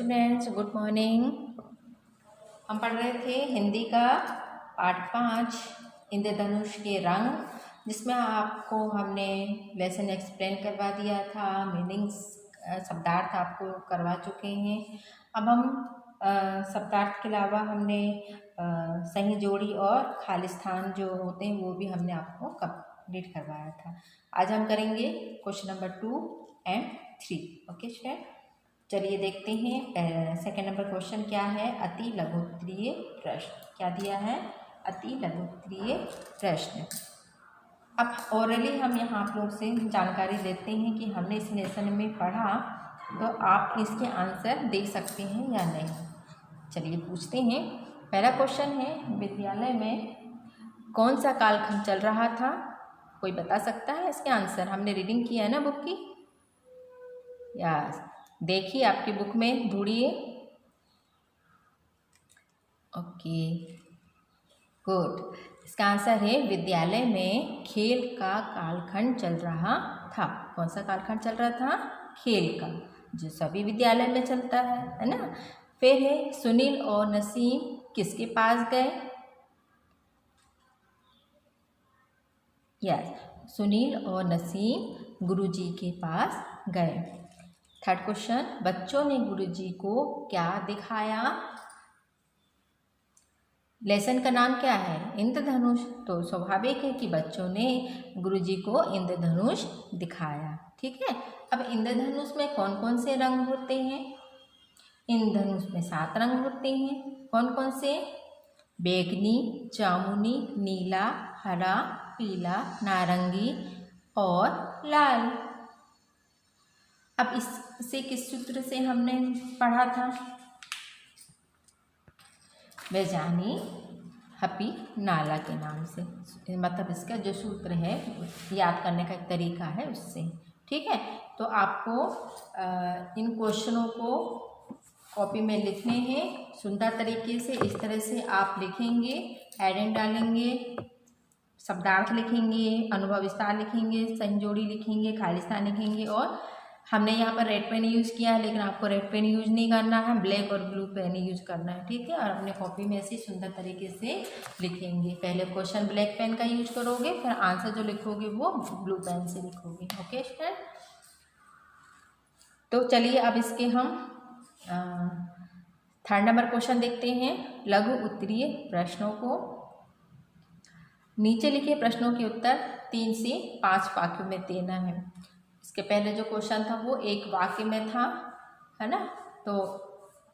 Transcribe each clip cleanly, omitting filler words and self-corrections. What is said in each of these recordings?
Students, good morning. हम पढ़ रहे थे हिंदी का पाठ 5 इंद्रधनुष के रंग, जिसमें आपको हमने लेसन एक्सप्लेन करवा दिया था, मीनिंग्स शब्दार्थ आपको करवा चुके हैं। अब हम शब्दार्थ के अलावा हमने सही जोड़ी और खाली स्थान जो होते हैं वो भी हमने आपको कंप्लीट करवाया था। आज हम करेंगे question number 2 and 3। Okay student, चलिए देखते हैं। सेकंड नंबर क्वेश्चन क्या है? अति लघुत्तरीय प्रश्न। क्या दिया है? अति लघुत्तरीय प्रश्न। अब ओरली हम यहाँ आप लोग से जानकारी देते हैं कि हमने इस लेसन में पढ़ा, तो आप इसके आंसर दे सकते हैं या नहीं। चलिए पूछते हैं। पहला क्वेश्चन है, विद्यालय में कौन सा कालखंड चल रहा था? कोई बता सकता है इसके आंसर? हमने रीडिंग किया है ना बुक की। यस, देखिए आपकी बुक में ढूंढिए। Okay, good. इसका आंसर है विद्यालय में खेल का कालखंड चल रहा था। कौन सा कालखंड चल रहा था? खेल का, जो सभी विद्यालय में चलता है ना। फिर है, सुनील और नसीम किसके पास गए? यस, सुनील और नसीम गुरुजी के पास गए। थर्ड क्वेश्चन, बच्चों ने गुरुजी को क्या दिखाया? लेसन का नाम क्या है? इंद्रधनुष। तो स्वाभाविक है कि बच्चों ने गुरुजी को इंद्रधनुष दिखाया। ठीक है। अब इंद्रधनुष में कौन कौन से रंग होते हैं? इंद्रधनुष में 7 रंग होते हैं। कौन कौन से? बैंगनी, जामुनी, नीला, हरा, पीला, नारंगी और लाल। अब इसे किस सूत्र से हमने पढ़ा था? वैजानी हपी नाला के नाम से। मतलब इसका जो सूत्र है याद करने का एक तरीका है उससे। ठीक है। तो आपको इन क्वेश्चनों को कॉपी में लिखने हैं सुंदर तरीके से। इस तरह से आप लिखेंगे, एडेंट डालेंगे, शब्दार्थ लिखेंगे, अनुभव विस्तार लिखेंगे, संजोड़ी लिखेंगे, खाली स्थान लिखेंगे। और हमने यहाँ पर रेड पेन यूज़ किया है, लेकिन आपको रेड पेन यूज नहीं करना है, ब्लैक और ब्लू पेन यूज करना है। ठीक है। और अपने कॉपी में ऐसे सुंदर तरीके से लिखेंगे। पहले क्वेश्चन ब्लैक पेन का यूज करोगे, फिर आंसर जो लिखोगे वो ब्लू पेन से लिखोगे। Okay student. तो चलिए अब इसके हम थर्ड नंबर क्वेश्चन देखते हैं। लघु उत्तरीय प्रश्नों को नीचे लिखे प्रश्नों के उत्तर 3 से 5 वाक्यों में देना है। इसके पहले जो क्वेश्चन था वो एक वाक्य में था, है ना। तो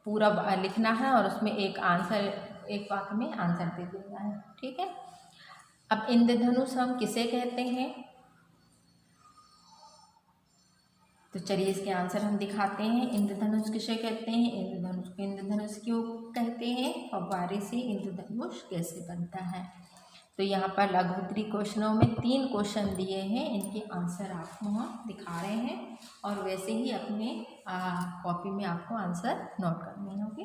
पूरा लिखना है और उसमें एक वाक्य में आंसर दे देना है। ठीक है। अब इंद्रधनुष हम किसे कहते हैं? तो चलिए इसके आंसर हम दिखाते हैं। इंद्रधनुष किसे कहते हैं? इंद्रधनुष को इंद्रधनुष क्यों कहते हैं? फव्वारे से इंद्रधनुष कैसे बनता है? तो यहाँ पर लघु उत्तरीय क्वेश्चनों में 3 क्वेश्चन दिए हैं, इनके आंसर आपको हम दिखा रहे हैं और वैसे ही अपने कॉपी में आपको आंसर नोट करने होंगे।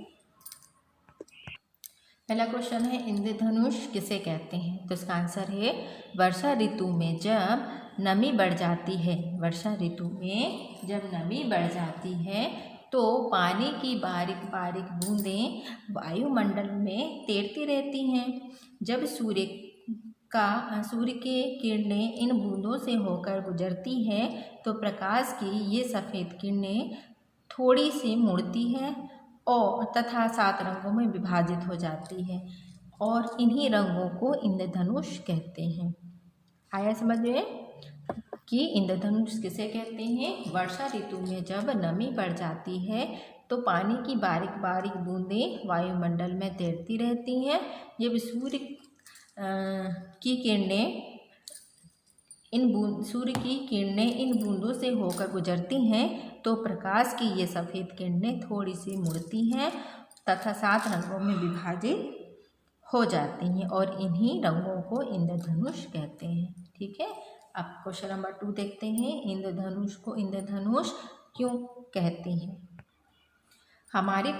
पहला क्वेश्चन है, इंद्रधनुष किसे कहते हैं? तो इसका आंसर है, वर्षा ऋतु में जब नमी बढ़ जाती है, वर्षा ऋतु में जब नमी बढ़ जाती है तो पानी की बारीक बारीक बूंदें वायुमंडल में तैरती रहती हैं। जब सूर्य के किरणें इन बूंदों से होकर गुजरती हैं तो प्रकाश की ये सफ़ेद किरणें थोड़ी सी मुड़ती हैं और तथा 7 रंगों में विभाजित हो जाती है और इन्हीं रंगों को इंद्रधनुष कहते हैं। आया समझ में कि इंद्रधनुष किसे कहते हैं? वर्षा ऋतु में जब नमी बढ़ जाती है तो पानी की बारीक बारीक बूंदें वायुमंडल में तैरती रहती हैं। जब सूर्य की किरणें इन बूंदों से होकर गुजरती हैं तो प्रकाश की ये सफ़ेद किरणें थोड़ी सी मुड़ती हैं तथा 7 रंगों में विभाजित हो जाती हैं और इन्हीं रंगों को इंद्रधनुष कहते हैं। ठीक है। अब क्वेश्चन नंबर 2 देखते हैं। इंद्रधनुष को इंद्रधनुष क्यों कहते हैं? हमारी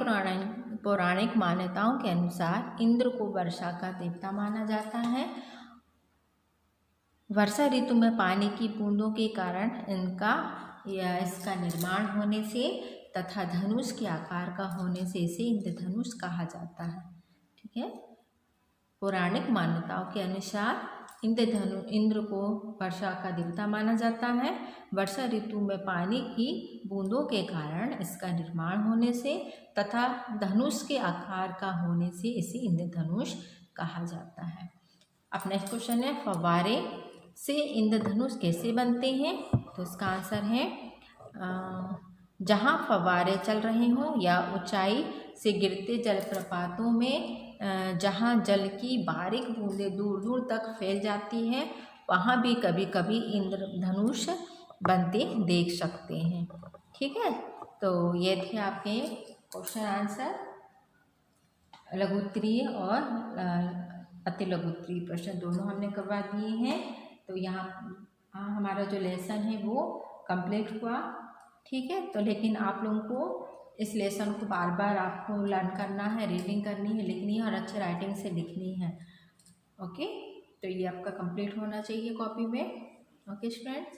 पौराणिक मान्यताओं के अनुसार इंद्र को वर्षा का देवता माना जाता है। वर्षा ऋतु में पानी की बूंदों के कारण इसका निर्माण होने से तथा धनुष के आकार का होने से इसे इंद्रधनुष कहा जाता है। ठीक है। पौराणिक मान्यताओं के अनुसार इंद्र को वर्षा का देवता माना जाता है। वर्षा ऋतु में पानी की बूंदों के कारण इसका निर्माण होने से तथा धनुष के आकार का होने से इसे इंद्रधनुष कहा जाता है। अब नेक्स्ट क्वेश्चन है, फव्वारे से इंद्रधनुष कैसे बनते हैं? तो इसका आंसर है जहाँ फव्वारे चल रहे हों या ऊंचाई से गिरते जलप्रपातों में जहाँ जल की बारीक बूंदें दूर दूर तक फैल जाती हैं वहाँ भी कभी कभी इंद्रधनुष बनते देख सकते हैं। ठीक है। तो ये थे आपके क्वेश्चन आंसर, लघु उत्तरीय और अति लघु उत्तरीय प्रश्न दोनों हमने करवा दिए हैं। तो यहाँ हमारा जो लेसन है वो कंप्लीट हुआ। ठीक है। तो लेकिन आप लोगों को इस लेसन को बार बार आपको लर्न करना है, रीडिंग करनी है, लिखनी है और अच्छे राइटिंग से लिखनी है। ओके। तो ये आपका कंप्लीट होना चाहिए कॉपी में। Okay students.